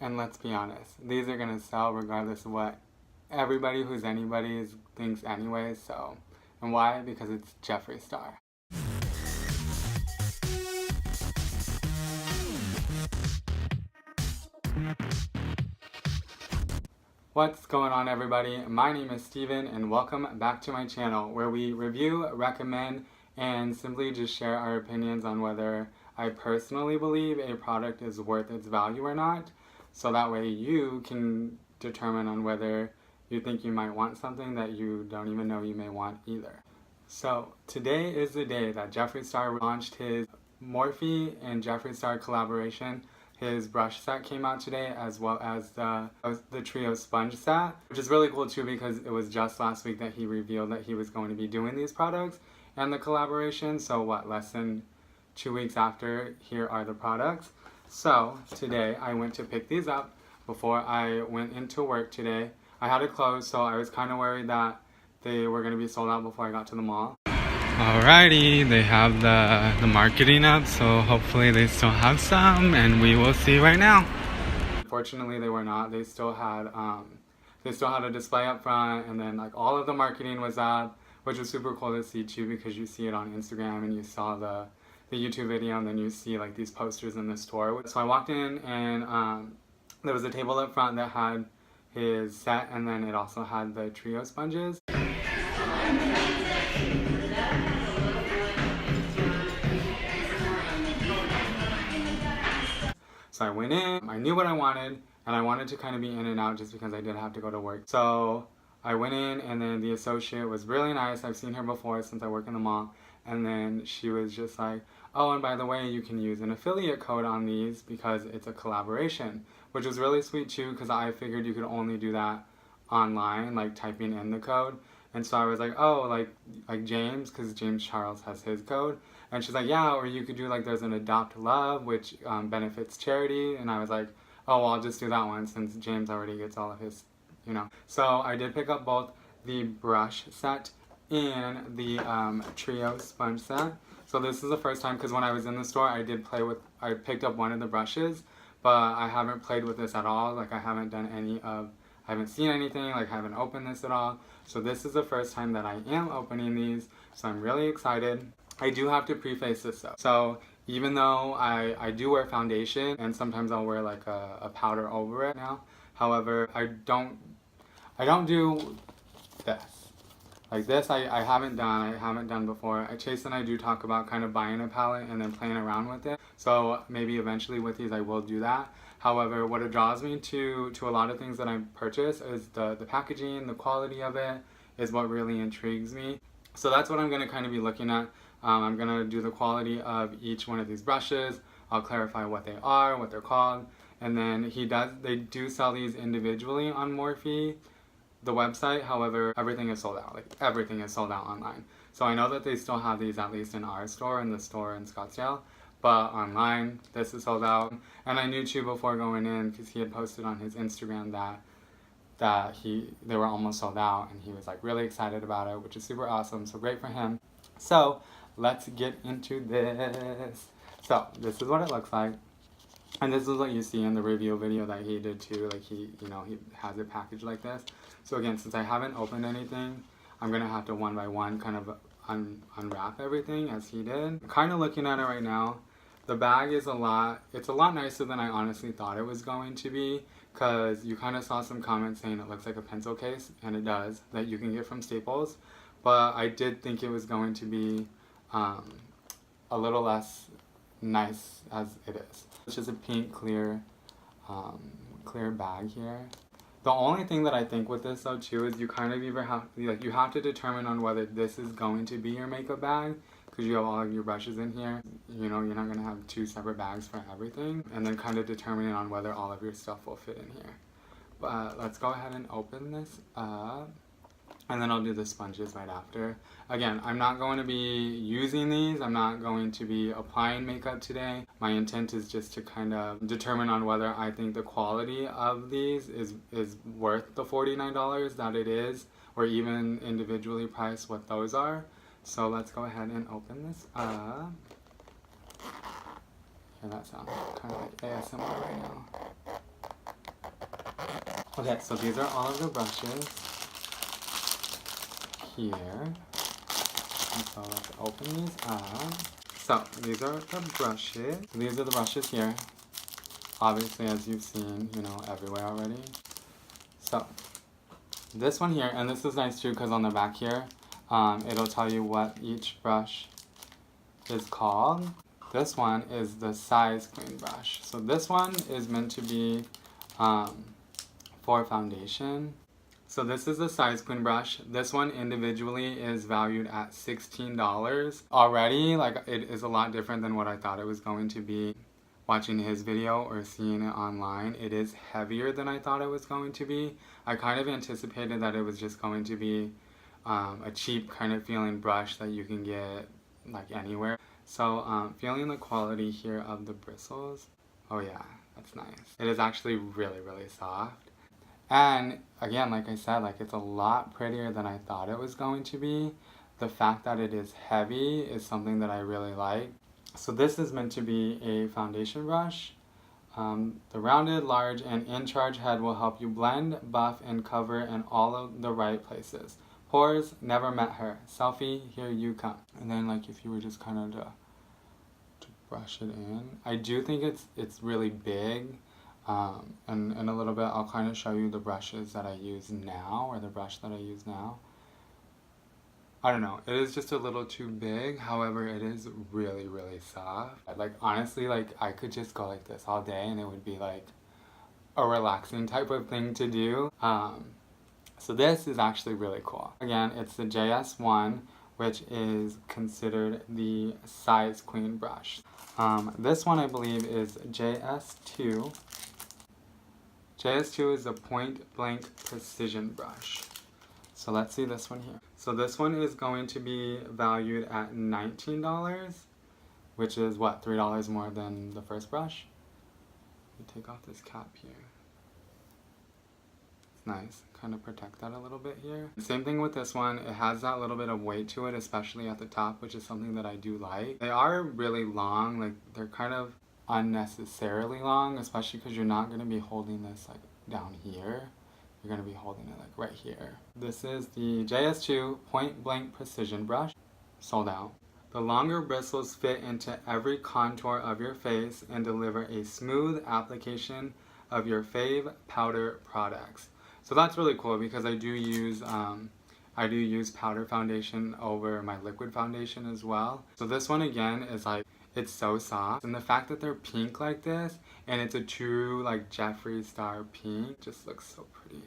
And let's be honest, these are gonna sell regardless of what everybody who's anybody thinks anyway, so. And why? Because it's Jeffree Star. What's going on, everybody? My name is Steven and welcome back to my channel where we review, recommend, and simply just share our opinions on whether I personally believe a product is worth its value or not, so that way you can determine on whether you think you might want something that you don't even know you may want either. So today is the day that Jeffree Star launched his Morphe and Jeffree Star collaboration. His brush set came out today, as well as the trio sponge set, which is really cool too because it was just last week that he revealed that he was going to be doing these products and the collaboration. So what, less than 2 weeks after, here are the products. So today I went to pick these up before I went into work today. I had it closed, so I was kind of worried that they were going to be sold out before I got to the mall. Alrighty, they have the marketing up, so hopefully they still have some, and we will see right now. Unfortunately, they were not. They still had a display up front, and then like all of the marketing was up, which was super cool to see too, because you see it on Instagram and you saw the YouTube video, and then you see like these posters in the store. So I walked in, and there was a table up front that had his set, and then it also had the trio sponges. So I went in, I knew what I wanted, and I wanted to kind of be in and out just because I did have to go to work. So I went in, and then the associate was really nice. I've seen her before since I work in the mall. And then she was just like, oh, and by the way, you can use an affiliate code on these because it's a collaboration, which was really sweet too, because I figured you could only do that online, like typing in the code. And so I was like, oh, like James, because James Charles has his code. And she's like, yeah, or you could do like, there's an Adopt Love, which benefits charity. And I was like, oh, well, I'll just do that one since James already gets all of his, you know. So I did pick up both the brush set and the trio sponge set. So this is the first time, because when I was in the store, I picked up one of the brushes, but I haven't played with this at all. Like I haven't seen anything, like I haven't opened this at all. So this is the first time that I am opening these, so I'm really excited. I do have to preface this though. So even though I do wear foundation, and sometimes I'll wear like a powder over it now, however, I don't do this. Like this, I haven't done before. Chase and I do talk about kind of buying a palette and then playing around with it. So maybe eventually with these I will do that. However, what it draws me to a lot of things that I purchase is the packaging, the quality of it is what really intrigues me. So that's what I'm going to kind of be looking at. I'm going to do the quality of each one of these brushes. I'll clarify what they are, what they're called. And then they do sell these individually on Morphe, the website. However, everything is sold out. Like everything is sold out online. So I know that they still have these at least in our store, in the store in Scottsdale. But online, this is sold out. And I knew too before going in, because he had posted on his Instagram that they were almost sold out, and he was like really excited about it, which is super awesome. So great for him. So let's get into this. So this is what it looks like. And this is what you see in the review video that he did too. Like he has it packaged like this. So again, since I haven't opened anything, I'm gonna have to one by one kind of unwrap everything as he did. I'm kind of looking at it right now. The bag is it's a lot nicer than I honestly thought it was going to be, because you kind of saw some comments saying it looks like a pencil case, and it does, that you can get from Staples. But I did think it was going to be a little less nice as it is. It's just a pink clear bag here. The only thing that I think with this though too is you kind of either you have to determine on whether this is going to be your makeup bag, because you have all of your brushes in here. You know, you're not going to have two separate bags for everything, and then kind of determining on whether all of your stuff will fit in here. But let's go ahead and open this up, and then I'll do the sponges right after. Again, I'm not going to be using these. I'm not going to be applying makeup today. My intent is just to kind of determine on whether I think the quality of these is worth the $49 that it is, or even individually priced what those are. So let's go ahead and open this up. Yeah, that sounds kind of like ASMR right now. Okay, so these are all of the brushes here. And so let's open these up. So these are the brushes. These are the brushes here. Obviously, as you've seen, you know, everywhere already. So this one here, and this is nice too because on the back here, it'll tell you what each brush is called. This one is the size queen brush. So this one is meant to be for foundation. So this is the size queen brush. This one individually is valued at $16. Already, like, it is a lot different than what I thought it was going to be. Watching his video or seeing it online, it is heavier than I thought it was going to be. I kind of anticipated that it was just going to be a cheap kind of feeling brush that you can get like anywhere. So feeling the quality here of the bristles, oh yeah, that's nice. It is actually really, really soft. And again, like I said, like, it's a lot prettier than I thought it was going to be. The fact that it is heavy is something that I really like. So this is meant to be a foundation brush. The rounded, large, and in-charge head will help you blend, buff, and cover in all of the right places. Pores, never met her. Selfie, here you come. And then, like, if you were just kind of to brush it in. I do think it's really big. And in a little bit, I'll kind of show you the brushes that I use now, or the brush that I use now. I don't know, it is just a little too big. However, it is really, really soft. Like, honestly, like, I could just go like this all day and it would be like a relaxing type of thing to do. So this is actually really cool. Again, it's the JS1, which is considered the size queen brush. This one I believe is JS2. JS2 is a point blank precision brush. So let's see this one here. So this one is going to be valued at $19, which is what, $3 more than the first brush? Let me take off this cap here. It's nice, kind of protect that a little bit here. Same thing with this one, it has that little bit of weight to it, especially at the top, which is something that I do like. They are really long, like, they're kind of unnecessarily long, especially because you're not going to be holding this like down here. You're going to be holding it like right here. This is the JS2 Point Blank Precision Brush. Sold out. The longer bristles fit into every contour of your face and deliver a smooth application of your fave powder products. So that's really cool because I do use powder foundation over my liquid foundation as well. So this one again is like, it's so soft, and the fact that they're pink like this and it's a true like Jeffree Star pink just looks so pretty.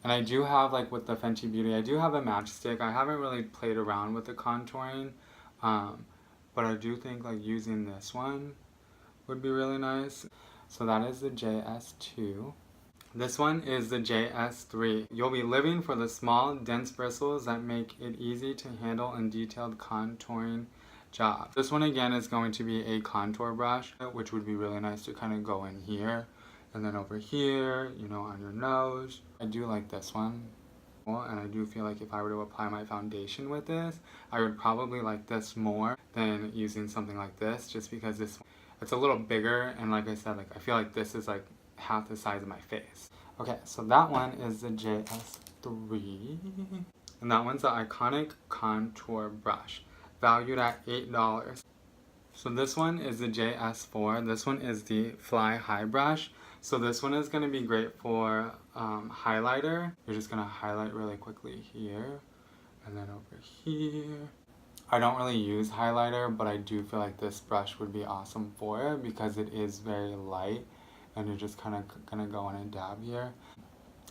And I do have, like, with the Fenty Beauty, I do have a matchstick. I haven't really played around with the contouring, but I do think like using this one would be really nice. So that is the JS2. This one is the JS3. You'll be living for the small, dense bristles that make it easy to handle in detailed contouring job. This one again is going to be a contour brush, which would be really nice to kind of go in here and then over here, you know, on your nose. I do like this one, and I do feel like if I were to apply my foundation with this, I would probably like this more than using something like this, just because it's a little bigger, and like I said, like, I feel like this is like half the size of my face. Okay, so that one is the JS3, and that one's the iconic contour brush, valued at $8. So this one is the JS4. This one is the Fly High brush. So this one is going to be great for highlighter. You're just going to highlight really quickly here and then over here. I don't really use highlighter, but I do feel like this brush would be awesome for it because it is very light and you're just kind of going to go in and dab here.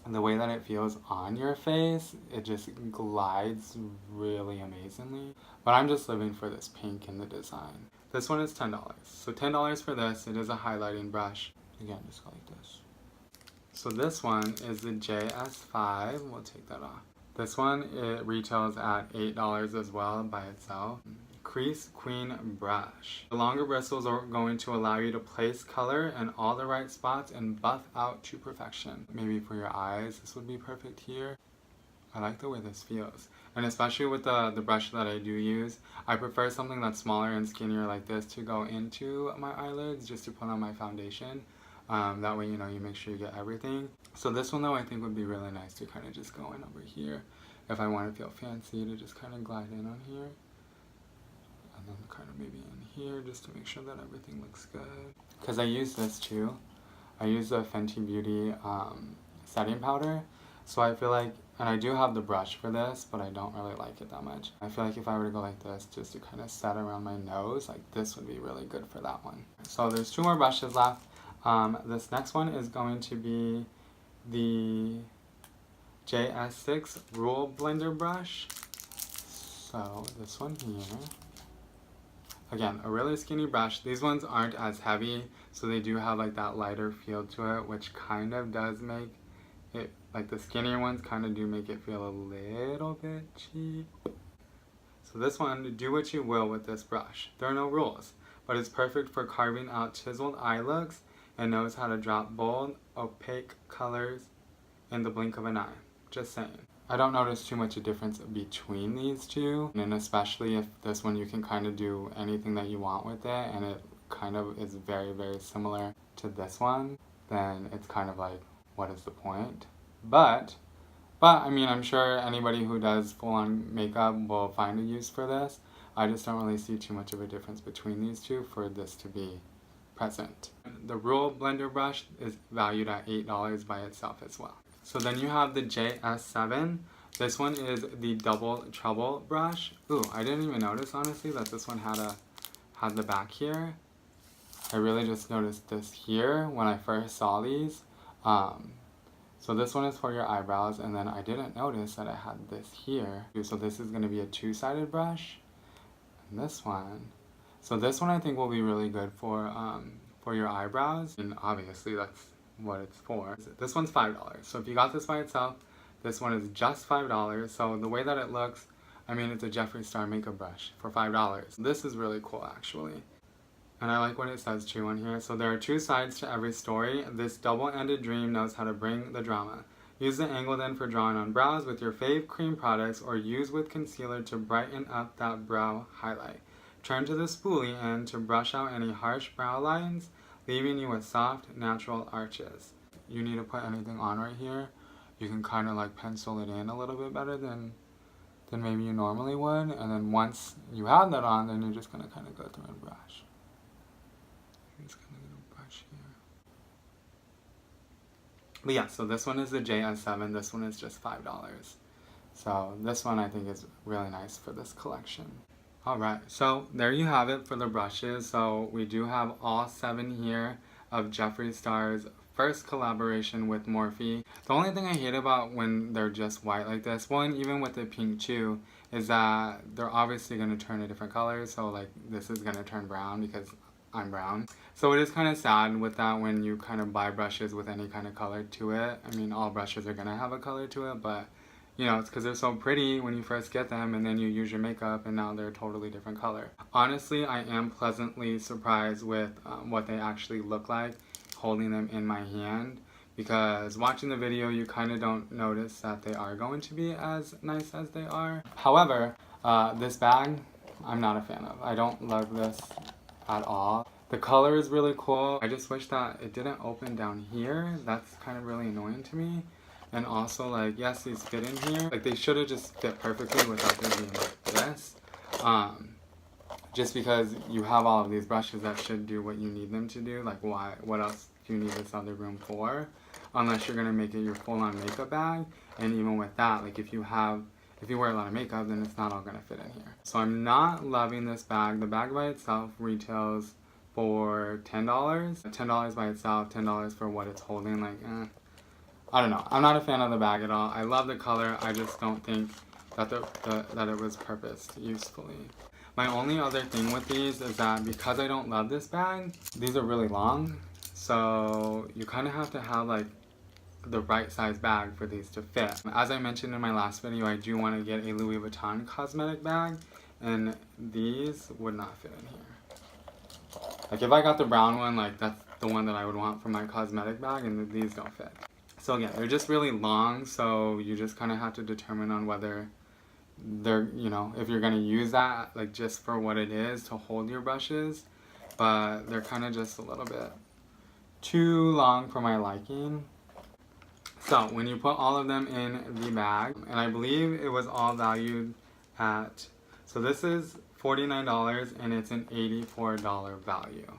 And the way that it feels on your face, it just glides really amazingly. But I'm just living for this pink in the design. This one is $10. So $10 for this. It is a highlighting brush. Again, just go like this. So this one is the JS5. We'll take that off. This one, it retails at $8 as well by itself. Crease Queen brush. The longer bristles are going to allow you to place color in all the right spots and buff out to perfection. Maybe for your eyes, this would be perfect here. I like the way this feels. And especially with the brush that I do use, I prefer something that's smaller and skinnier like this to go into my eyelids just to put on my foundation. That way, you know, you make sure you get everything. So this one though, I think would be really nice to kind of just go in over here. If I want to feel fancy, to just kind of glide in on here. And then kind of maybe in here, just to make sure that everything looks good. Because I use this too. I use the Fenty Beauty setting powder. So I feel like, and I do have the brush for this, but I don't really like it that much. I feel like if I were to go like this, just to kind of set around my nose, like this would be really good for that one. So there's 2 more brushes left. This next one is going to be the JS6 Rule Blender brush. So this one here. Again, a really skinny brush. These ones aren't as heavy, so they do have like that lighter feel to it, which kind of does make it, like the skinnier ones kind of do make it feel a little bit cheap. So this one, do what you will with this brush. There are no rules, but it's perfect for carving out chiseled eye looks and knows how to drop bold, opaque colors in the blink of an eye. Just saying. I don't notice too much a difference between these two, and especially if this one you can kind of do anything that you want with it, and it kind of is very, very similar to this one, then it's kind of like, what is the point? But I mean, I'm sure anybody who does full-on makeup will find a use for this. I just don't really see too much of a difference between these two for this to be present. The Rule Blender brush is valued at $8 by itself as well. So then you have the JS7. This one is the Double Trouble brush. Ooh, I didn't even notice, honestly, that this one had the back here. I really just noticed this here when I first saw these. So this one is for your eyebrows, and then I didn't notice that I had this here. So this is going to be a 2-sided brush. And this one. So this one I think will be really good for your eyebrows. And obviously that's what it's for. This one's $5. So if you got this by itself, this one is just $5. So the way that it looks, I mean, it's a Jeffree Star makeup brush for $5. This is really cool, actually. And I like what it says too on here. So there are 2 sides to every story. This double-ended dream knows how to bring the drama. Use the angle then for drawing on brows with your fave cream products, or use with concealer to brighten up that brow highlight. Turn to the spoolie end to brush out any harsh brow lines, leaving you with soft, natural arches. You need to put anything on right here, you can kind of like pencil it in a little bit better than maybe you normally would. And then once you have that on, then you're just going to kind of go through and brush. I'm just going to get a brush here. But yeah, so this one is the JS7. This one is just $5. So this one I think is really nice for this collection. Alright, so there you have it for the brushes. So we do have all 7 here of Jeffree Star's first collaboration with Morphe. The only thing I hate about when they're just white like this, well, and even with the pink too, is that they're obviously going to turn a different color. So like this is going to turn brown because I'm brown. So it is kind of sad with that when you kind of buy brushes with any kind of color to it. I mean, all brushes are going to have a color to it, but you know, it's because they're so pretty when you first get them, and then you use your makeup and now they're a totally different color. Honestly, I am pleasantly surprised with what they actually look like holding them in my hand, because watching the video you kind of don't notice that they are going to be as nice as they are. However, this bag I'm not a fan of. I don't love this at all. The color is really cool. I just wish that it didn't open down here. That's kind of really annoying to me. And also, like, yes, these fit in here. Like, they should have just fit perfectly without there being like this. Just because you have all of these brushes that should do what you need them to do. Like, why? What else do you need this other room for? Unless you're gonna make it your full-on makeup bag. And even with that, like, if you wear a lot of makeup, then it's not all gonna fit in here. So I'm not loving this bag. The bag by itself retails for $10. $10 by itself, $10 for what it's holding. Like, I don't know. I'm not a fan of the bag at all. I love the color. I just don't think that that it was purposed usefully. My only other thing with these is that because I don't love this bag, these are really long. So you kind of have to have like the right size bag for these to fit. As I mentioned in my last video, I do want to get a Louis Vuitton cosmetic bag, and these would not fit in here. Like, if I got the brown one, like, that's the one that I would want for my cosmetic bag, and these don't fit. So again, they're just really long, so you just kind of have to determine on whether they're, you know, if you're going to use that, like, just for what it is to hold your brushes, but they're kind of just a little bit too long for my liking. So when you put all of them in the bag, and I believe it was all valued at, so this is $49 and it's an $84 value.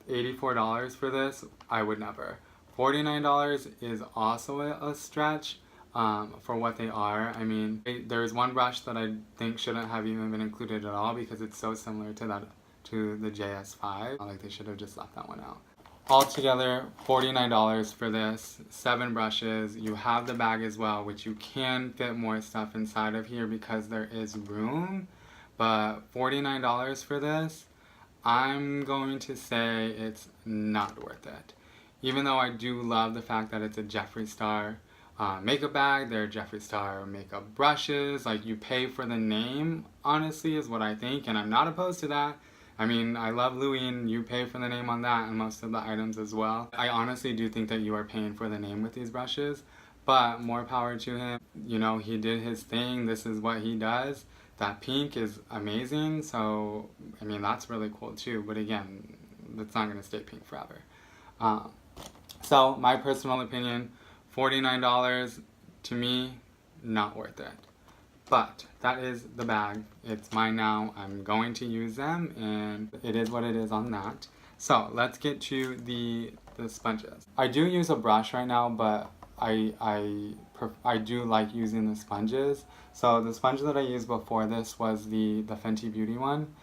$84 for this, I would never. $49 is also a stretch for what they are. I mean, there's one brush that I think shouldn't have even been included at all because it's so similar to the JS5. Like they should have just left that one out. Altogether, $49 for this, 7 brushes. You have the bag as well, which you can fit more stuff inside of here because there is room. But $49 for this, I'm going to say it's not worth it. Even though I do love the fact that it's a Jeffree Star makeup bag, they're Jeffree Star makeup brushes, like you pay for the name, honestly, is what I think, and I'm not opposed to that. I mean, I love Louis and you pay for the name on that and most of the items as well. I honestly do think that you are paying for the name with these brushes, but more power to him. You know, he did his thing, this is what he does. That pink is amazing, so, I mean, that's really cool too, but again, it's not going to stay pink forever. So, my personal opinion, $49 to me, not worth it. But that is the bag. It's mine now. I'm going to use them, and it is what it is on that. So let's get to the sponges. I do use a brush right now, but I do like using the sponges. So the sponge that I used before this was the Fenty Beauty one.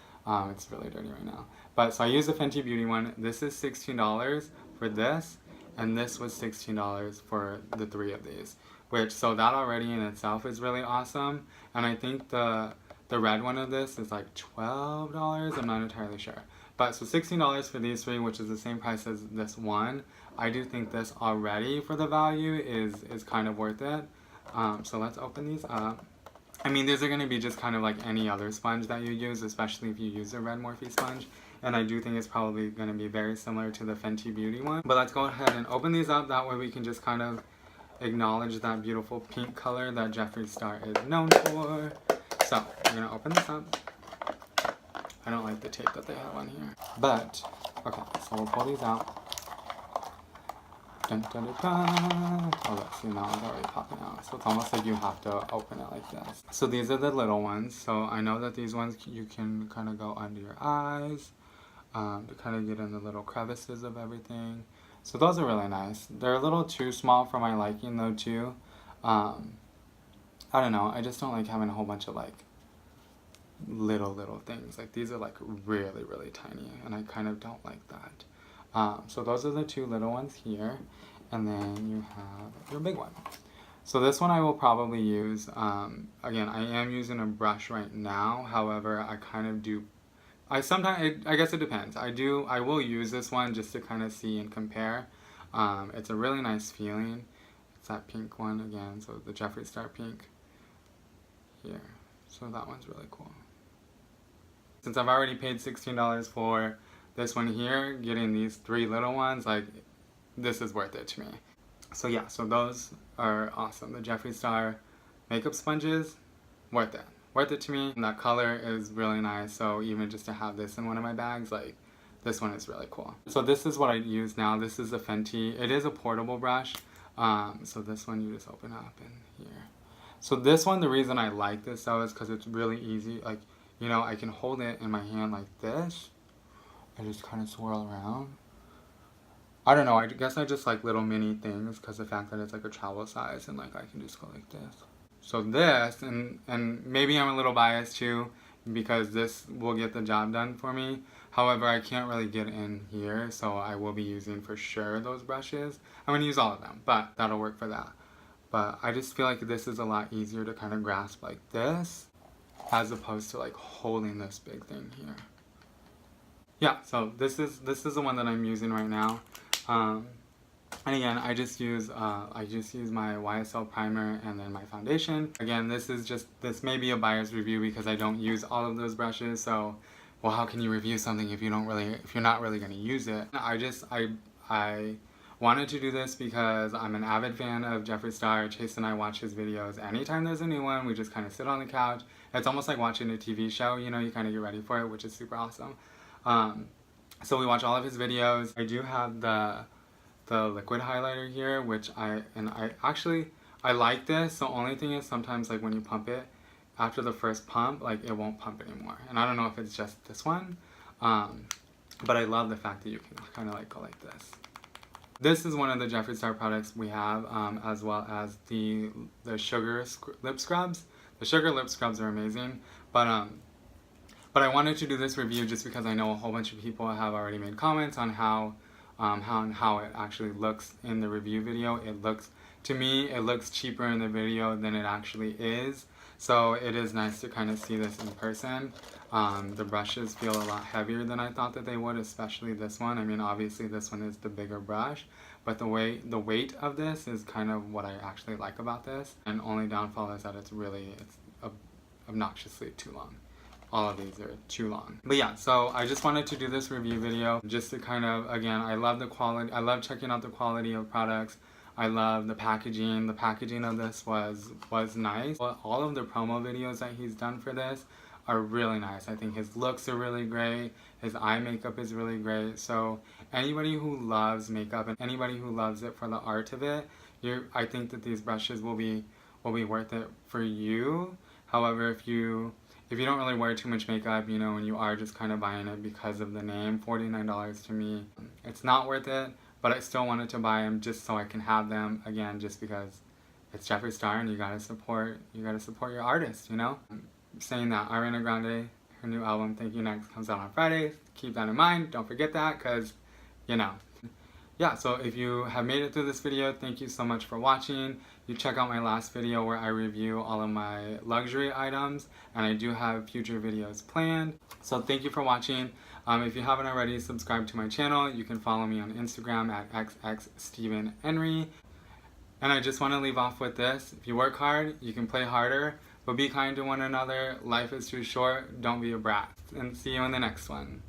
It's really dirty right now. But so I used the Fenty Beauty one. This is $16 for this, and this was $16 for the 3 of these. Which, so that already in itself is really awesome. And I think the red one of this is like $12, I'm not entirely sure. But so $16 for these 3, which is the same price as this one. I do think this already for the value is kind of worth it. So let's open these up. I mean, these are going to be just kind of like any other sponge that you use, especially if you use a red Morphe sponge. And I do think it's probably going to be very similar to the Fenty Beauty one. But let's go ahead and open these up, that way we can just kind of acknowledge that beautiful pink color that Jeffree Star is known for. So, we're going to open this up. I don't like the tape that they have on here. But, okay, so we'll pull these out. Dun, dun, dun, dun. Oh, look, see, now it's already popping out. So it's almost like you have to open it like this. So these are the little ones. So I know that these ones you can kind of go under your eyes to kind of get in the little crevices of everything. So those are really nice. They're a little too small for my liking though too. I don't know, I just don't like having a whole bunch of like little things. Like these are like really tiny and I kind of don't like that. So those are the 2 little ones here. And then you have your big one. So this one I will probably use, again, I am using a brush right now. However, I kind of do, I guess it depends. I will use this one just to kind of see and compare. It's a really nice feeling. It's that pink one again, so the Jeffree Star pink here. So that one's really cool. Since I've already paid $16 for this one here, getting these 3 little ones, like, this is worth it to me. So yeah, so those are awesome. The Jeffree Star makeup sponges, worth it. Worth it to me. And that color is really nice, so even just to have this in one of my bags, like, this one is really cool. So this is what I use now. This is a Fenty. It is a portable brush. So this one you just open up in here. So this one, the reason I like this though is because it's really easy. Like, you know, I can hold it in my hand like this. I just kind of swirl around. I don't know, I guess I just like little mini things because the fact that it's like a travel size and like I can just go like this. So this, and maybe I'm a little biased too because this will get the job done for me. However, I can't really get in here, so I will be using for sure those brushes. I'm going to use all of them, but that'll work for that. But I just feel like this is a lot easier to kind of grasp like this as opposed to like holding this big thing here. Yeah, so this is the one that I'm using right now. And again, I just use my YSL primer and then my foundation. Again, this may be a biased review because I don't use all of those brushes. So, well, how can you review something if you're not really going to use it? I wanted to do this because I'm an avid fan of Jeffree Star. Chase and I watch his videos anytime there's a new one. We just kind of sit on the couch. It's almost like watching a TV show. You know, you kind of get ready for it, which is super awesome. So we watch all of his videos. I do have the liquid highlighter here, which I like this. The only thing is sometimes like when you pump it, after the first pump, like it won't pump anymore. And I don't know if it's just this one, but I love the fact that you can kind of like go like this. This is one of the Jeffree Star products we have, as well as the sugar lip scrubs. The sugar lip scrubs are amazing, but I wanted to do this review just because I know a whole bunch of people have already made comments on how it actually looks in the review video. To me, it looks cheaper in the video than it actually is. So it is nice to kind of see this in person. The brushes feel a lot heavier than I thought that they would, especially this one. I mean, obviously this one is the bigger brush, but the weight of this is kind of what I actually like about this. And only downfall is that it's obnoxiously too long. All of these are too long. But yeah, so I just wanted to do this review video just to kind of, again, I love the quality. I love checking out the quality of products. I love the packaging. The packaging of this was nice. All of the promo videos that he's done for this are really nice. I think his looks are really great. His eye makeup is really great. So anybody who loves makeup and anybody who loves it for the art of it, I think that these brushes will be worth it for you. However, if you don't really wear too much makeup, you know, and you are just kind of buying it because of the name, $49 to me, it's not worth it. But I still wanted to buy them just so I can have them, again, just because it's Jeffree Star and you gotta support your artist, you know? Saying that, Ariana Grande, her new album, Thank You Next, comes out on Friday. Keep that in mind, don't forget that, because, you know. Yeah, so if you have made it through this video, thank you so much for watching. You check out my last video where I review all of my luxury items, and I do have future videos planned. So thank you for watching. If you haven't already, subscribe to my channel. You can follow me on Instagram at xxstevenhenry. And I just want to leave off with this. If you work hard, you can play harder, but be kind to one another. Life is too short. Don't be a brat. And see you in the next one.